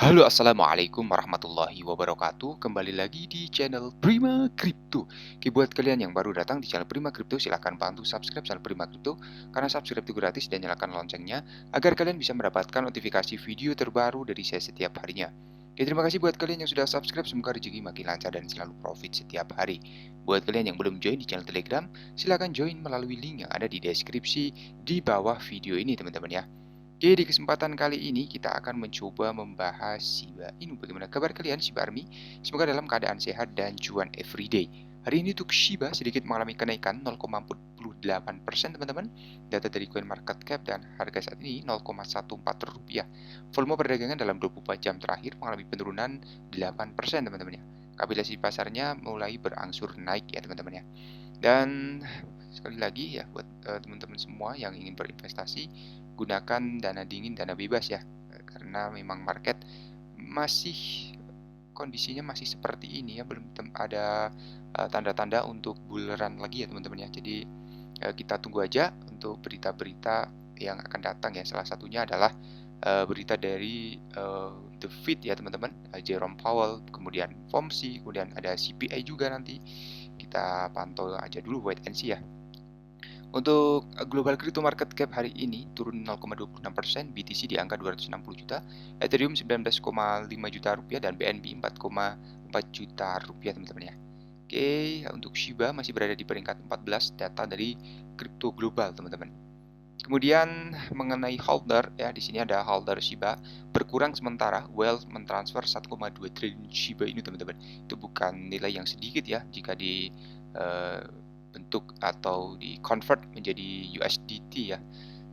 Halo, assalamualaikum warahmatullahi wabarakatuh. Kembali lagi di channel Prima Crypto. Oke, buat kalian yang baru datang di channel Prima Crypto, silahkan bantu subscribe channel Prima Crypto karena subscribe itu gratis dan nyalakan loncengnya agar kalian bisa mendapatkan notifikasi video terbaru dari saya setiap harinya. Oke, terima kasih buat kalian yang sudah subscribe. Semoga rezeki makin lancar dan selalu profit setiap hari. Buat kalian yang belum join di channel Telegram, silahkan join melalui link yang ada di deskripsi di bawah video ini, teman-teman ya. Oke, di kesempatan kali ini kita akan mencoba membahas Shiba Inu. Bagaimana kabar kalian, Shiba Army? Semoga dalam keadaan sehat dan cuan everyday. Hari ini untuk Shiba sedikit mengalami kenaikan 0,48%, teman-teman. Data dari Coin Market Cap dan harga saat ini 0,14 rupiah. Volume perdagangan dalam 24 jam terakhir mengalami penurunan 8%, teman-teman ya. Kapitalisasi pasarnya mulai berangsur naik ya, teman-teman ya. Dan sekali lagi ya buat teman-teman semua yang ingin berinvestasi, gunakan dana dingin, dana bebas ya. Karena memang market masih kondisinya masih seperti ini ya, belum ada tanda-tanda untuk bull run lagi ya, teman-teman ya. Jadi kita tunggu aja untuk berita-berita yang akan datang ya. Salah satunya adalah berita dari The Fed ya, teman-teman. Jerome Powell, kemudian FOMC, kemudian ada CPI juga nanti. Kita pantau aja dulu, wait and see ya. Untuk global crypto market cap hari ini turun 0,26%, BTC di angka 260 juta, Ethereum 19,5 juta rupiah, dan BNB 4,4 juta rupiah, teman-teman ya. Oke, untuk Shiba masih berada di peringkat 14 data dari kripto global, teman-teman. Kemudian mengenai holder ya, di sini ada holder Shiba berkurang sementara. Wealth mentransfer 1,2 triliun Shiba ini, teman-teman. Itu bukan nilai yang sedikit ya jika di bentuk atau di convert menjadi USDT ya.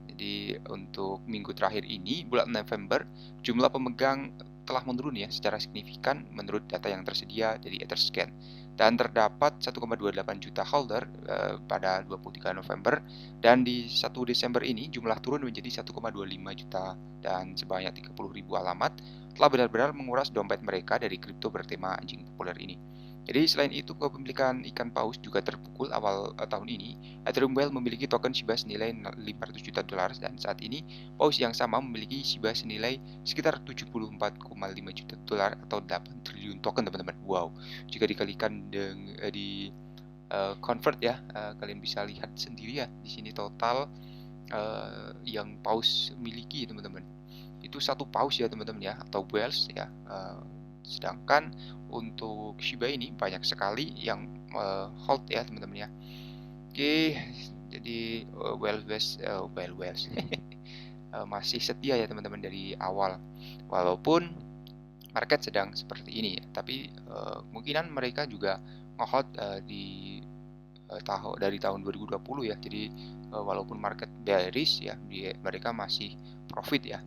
Jadi untuk minggu terakhir ini, bulan November, jumlah pemegang telah menurun ya secara signifikan menurut data yang tersedia dari Etherscan. Dan terdapat 1,28 juta holder pada 23 November, dan di 1 Desember ini jumlah turun menjadi 1,25 juta, dan sebanyak 30.000 alamat telah benar-benar menguras dompet mereka dari kripto bertema anjing populer ini. Jadi selain itu, kepemilikan ikan paus juga terpukul awal tahun ini. Ethereum Whale memiliki token Shiba senilai 500 juta dolar, dan saat ini paus yang sama memiliki Shiba senilai sekitar 74,5 juta dolar atau 8 triliun token, teman-teman. Wow, jika dikalikan di convert ya, kalian bisa lihat sendiri ya di sini total yang paus miliki, teman-teman. Itu satu paus ya, teman-teman ya, atau whales ya. Sedangkan untuk Shiba ini banyak sekali yang hold ya, teman-teman ya. Oke, jadi whales masih setia ya, teman-teman, dari awal. Walaupun market sedang seperti ini ya, tapi kemungkinan mereka juga nge-hold dari tahun 2020 ya. Jadi walaupun market bearish ya, mereka masih profit ya.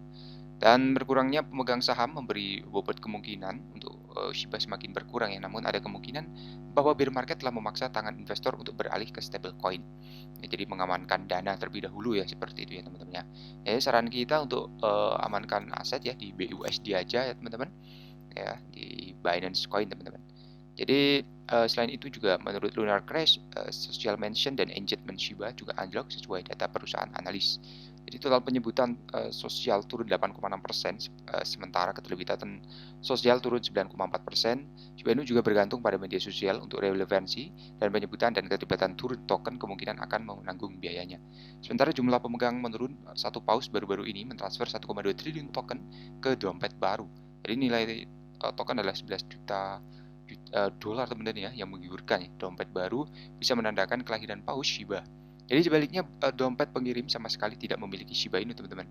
Dan berkurangnya pemegang saham memberi bobot kemungkinan untuk Shiba semakin berkurang ya. Namun ada kemungkinan bahwa bear market telah memaksa tangan investor untuk beralih ke stablecoin. Ya, jadi mengamankan dana terlebih dahulu ya, seperti itu ya, teman-teman ya. Jadi saran kita untuk amankan aset ya di BUSD aja ya, teman-teman. Ya, di Binance Coin, teman-teman. Jadi selain itu juga menurut Lunar Crash, social mention dan engagement Shiba juga anjlok sesuai data perusahaan analis. Jadi total penyebutan sosial turun 8,6%, sementara keterlibatan sosial turun 9,4%. Shiba Inu juga bergantung pada media sosial untuk relevansi, dan penyebutan dan keterlibatan turun token kemungkinan akan menanggung biayanya. Sementara jumlah pemegang menurun, satu paus baru-baru ini mentransfer 1,2 triliun token ke dompet baru. Jadi nilai token adalah 11 juta dolar, teman-teman ya, yang menggiurkan ya. Dompet baru bisa menandakan kelahiran paus Shiba. Jadi sebaliknya, dompet pengirim sama sekali tidak memiliki Shiba Inu, teman-teman.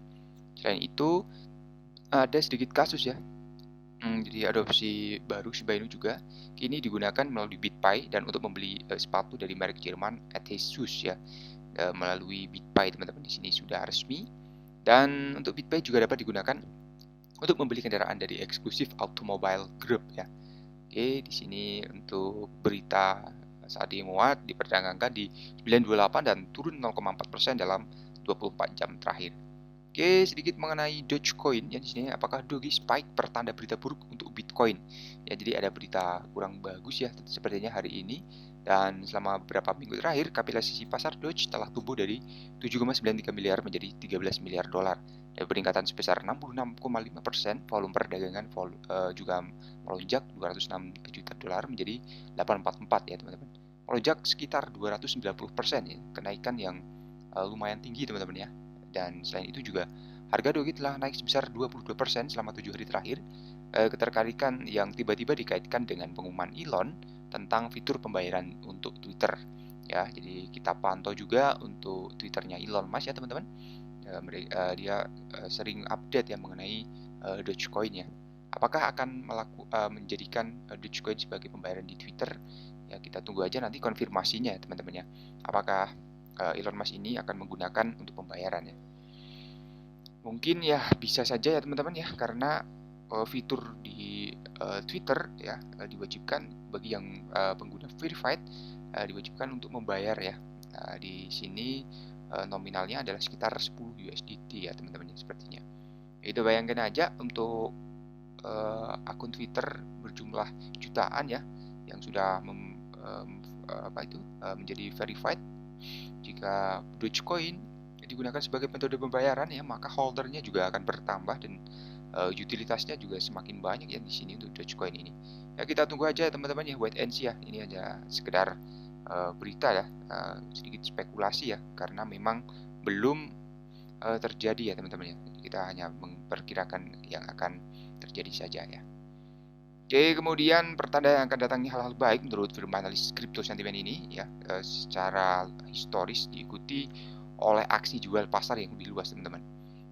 Selain itu ada sedikit kasus ya. Jadi adopsi baru Shiba Inu juga kini digunakan melalui BitPay, dan untuk membeli sepatu dari merek Jerman Athesus ya, melalui BitPay, teman-teman, di sini sudah resmi. Dan untuk BitPay juga dapat digunakan untuk membeli kendaraan dari eksklusif Automobile Group ya. Oke, di sini untuk berita saat ini menguat diperdagangkan di 928 dan turun 0,4% dalam 24 jam terakhir. Oke, sedikit mengenai Dogecoin ya, di sini apakah Doge spike pertanda berita buruk untuk Bitcoin? Ya, jadi ada berita kurang bagus ya sepertinya hari ini. Dan selama beberapa minggu terakhir, kapitalisasi pasar Doge telah tumbuh dari 7,93 miliar menjadi 13 miliar dolar. Ada peningkatan sebesar 66,5%, volume perdagangan juga melonjak 206 juta dolar menjadi 844 ya teman-teman. Melonjak sekitar 290% ya, kenaikan yang lumayan tinggi teman-teman ya. Dan selain itu juga harga Doge telah naik sebesar 22% selama 7 hari terakhir. Ketertarikan yang tiba-tiba dikaitkan dengan pengumuman Elon tentang fitur pembayaran untuk Twitter ya. Jadi kita pantau juga untuk Twitternya Elon Musk ya teman-teman. Dia sering update ya mengenai Dogecoin ya. Apakah akan menjadikan Dogecoin sebagai pembayaran di Twitter? Ya kita tunggu aja nanti konfirmasinya ya teman-teman ya. Apakah Elon Musk ini akan menggunakan untuk pembayaran ya? Mungkin ya bisa saja ya teman-teman ya, karena fitur di Twitter ya diwajibkan bagi yang pengguna verified, diwajibkan untuk membayar ya. Di sini nominalnya adalah sekitar 10 USDT ya teman-teman ya, sepertinya. Itu bayangkan aja untuk akun Twitter berjumlah jutaan ya yang sudah menjadi verified. Jika Dogecoin digunakan sebagai metode pembayaran ya, maka holdernya juga akan bertambah dan utilitasnya juga semakin banyak ya di sini untuk Dogecoin ini. Ya kita tunggu aja teman-teman ya, wait and see ya. Ini aja sekedar berita ya, sedikit spekulasi ya, karena memang belum terjadi ya teman-teman ya. Kita hanya memperkirakan yang akan terjadi saja ya. Oke, kemudian pertanda yang akan datangnya hal-hal baik menurut firma analis kripto sentimen ini ya, secara historis diikuti oleh aksi jual pasar yang lebih luas teman-teman.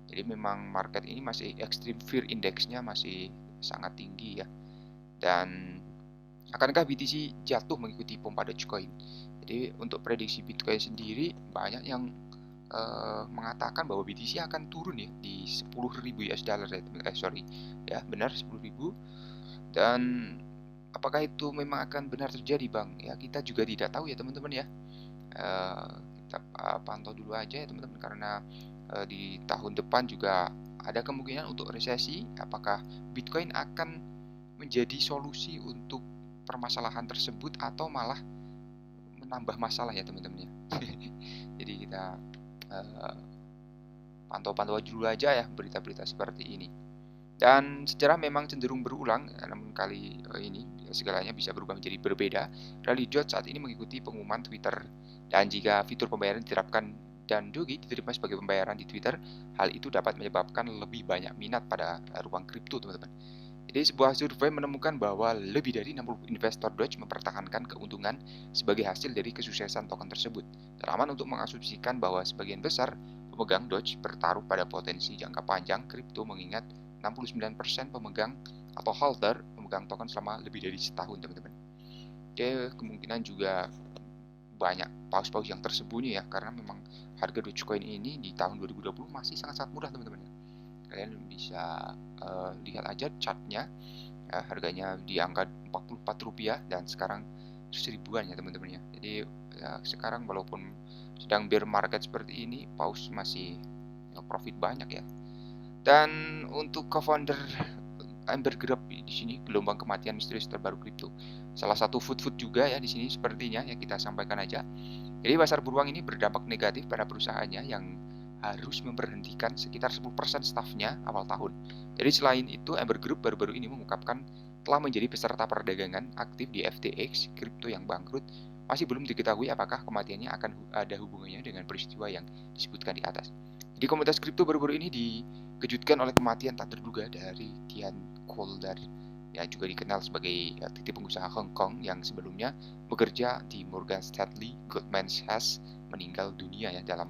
Jadi memang market ini masih extreme fear indexnya masih sangat tinggi ya. Dan akankah BTC jatuh mengikuti pompa Dogecoin? Jadi untuk prediksi Bitcoin sendiri banyak yang mengatakan bahwa BTC akan turun ya di 10.000 US dollar ya, benar 10.000. Dan apakah itu memang akan benar terjadi Bang? Ya kita juga tidak tahu ya teman-teman ya. Kita pantau dulu aja ya teman-teman, karena di tahun depan juga ada kemungkinan untuk resesi. Apakah Bitcoin akan menjadi solusi untuk permasalahan tersebut atau malah menambah masalah ya teman-teman ya. Jadi kita pantau-pantau dulu aja ya berita-berita seperti ini. Dan sejarah memang cenderung berulang, namun kali ini segalanya bisa berubah menjadi berbeda. Rally George saat ini mengikuti pengumuman Twitter, dan jika fitur pembayaran diterapkan dan Doge diterima sebagai pembayaran di Twitter, hal itu dapat menyebabkan lebih banyak minat pada ruang kripto teman-teman. Jadi sebuah survei menemukan bahwa lebih dari 60 investor Doge mempertahankan keuntungan sebagai hasil dari kesuksesan token tersebut. Dan aman untuk mengasumsikan bahwa sebagian besar pemegang Doge bertaruh pada potensi jangka panjang kripto, mengingat 69% pemegang atau holder pemegang token selama lebih dari setahun teman-teman. Oke, kemungkinan juga banyak paus-paus yang tersembunyi ya, karena memang harga Dogecoin ini di tahun 2020 masih sangat-sangat murah teman-teman. Kalian bisa lihat aja chartnya, harganya di angka 44 rupiah dan sekarang 1000-an ya teman-teman ya. Jadi ya, sekarang walaupun sedang bear market seperti ini, paus masih profit banyak ya. Dan untuk co-founder Amber Group di sini, gelombang kematian misterius terbaru kripto. Salah satu food juga ya di sini sepertinya yang kita sampaikan aja. Jadi pasar beruang ini berdampak negatif pada perusahaannya yang harus memberhentikan sekitar 10% stafnya awal tahun. Jadi selain itu, Amber Group baru-baru ini mengungkapkan telah menjadi peserta perdagangan aktif di FTX, kripto yang bangkrut. Masih belum diketahui apakah kematiannya akan ada hubungannya dengan peristiwa yang disebutkan di atas. Jadi komunitas kripto baru-baru ini dikejutkan oleh kematian tak terduga dari Tian Kolder, yang juga dikenal sebagai titip pengusaha Hong Kong yang sebelumnya bekerja di Morgan Stanley Goldman Sachs, meninggal dunia ya dalam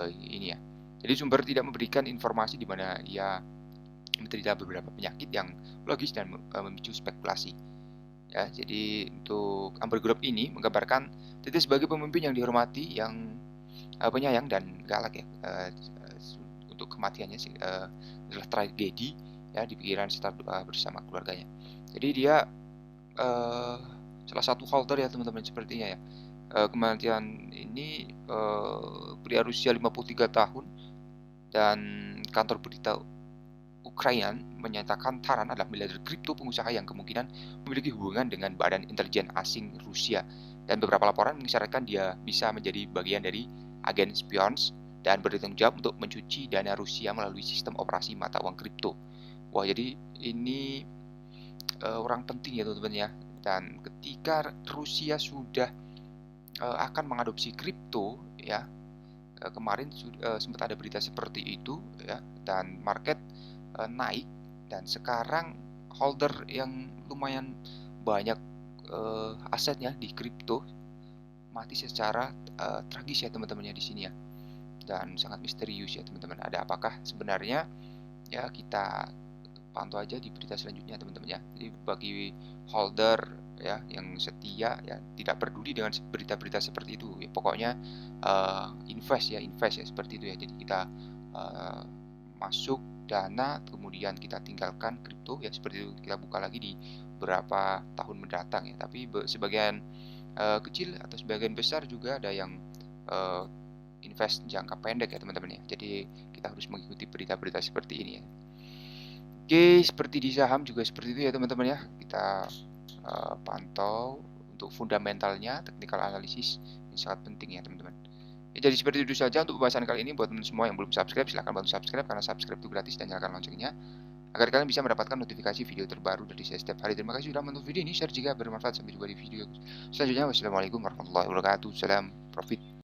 ini ya. Jadi sumber tidak memberikan informasi di mana ia menderita beberapa penyakit yang logis dan memicu spekulasi. Ya, jadi untuk Amber Group ini menggambarkan Titi sebagai pemimpin yang dihormati, yang penyayang dan galak ya. Untuk kematiannya adalah tragedi ya di pikiran serta doa bersama keluarganya. Jadi dia salah satu holder ya teman-teman sepertinya ya. Kematian ini pria usia 53 tahun, dan kantor berita Ukraina menyatakan Taran adalah miliarder kripto pengusaha yang kemungkinan memiliki hubungan dengan badan intelijen asing Rusia, dan beberapa laporan mengisyaratkan dia bisa menjadi bagian dari agen spions dan bertanggung jawab untuk mencuci dana Rusia melalui sistem operasi mata uang kripto. Wah, jadi ini orang penting ya teman-teman ya. Dan ketika Rusia sudah akan mengadopsi kripto ya, kemarin sempat ada berita seperti itu ya, dan market naik, dan sekarang holder yang lumayan banyak asetnya di kripto mati secara tragis ya teman-teman ya di sini ya, dan sangat misterius ya teman-teman. Ada apakah sebenarnya ya, kita pantau aja di berita selanjutnya teman-teman ya. Jadi bagi holder ya yang setia ya, tidak peduli dengan berita-berita seperti itu ya, pokoknya invest ya seperti itu ya. Jadi kita masuk dana, kemudian kita tinggalkan kripto ya, seperti itu. Kita buka lagi di beberapa tahun mendatang ya. Tapi sebagian kecil atau sebagian besar juga ada yang invest jangka pendek ya teman-teman ya. Jadi kita harus mengikuti berita-berita seperti ini ya. Oke, seperti di saham juga seperti itu ya teman-teman ya. Kita pantau untuk fundamentalnya, technical analysis ini sangat penting ya teman-teman. Ya, jadi seperti itu saja untuk pembahasan kali ini. Buat teman semua yang belum subscribe, silahkan bantu subscribe, karena subscribe itu gratis, dan nyalakan loncengnya agar kalian bisa mendapatkan notifikasi video terbaru dari saya setiap hari. Terima kasih sudah menonton video ini, share jika bermanfaat. Sampai jumpa di video selanjutnya. Wassalamualaikum warahmatullahi wabarakatuh. Salam profit.